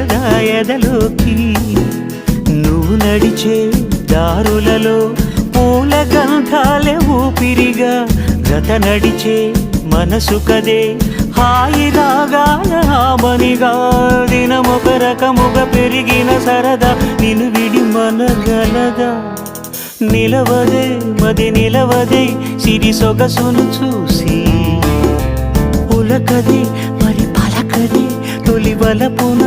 సరదా ఎదలోకి నువ్వు నడిచే దారులలో పూల గంధాలే ఊపిరిగా గత నడిచే మనసు కదే హాయి రాగాల హామనిగా దినమొక రకముగా పెరిగిన సరదా నిన్ను విడి మనగలదా నిలవదే మది నిలవదే సిరి సొగసును చూసి ఉలకదే మరి పలకదే తొలి వలపున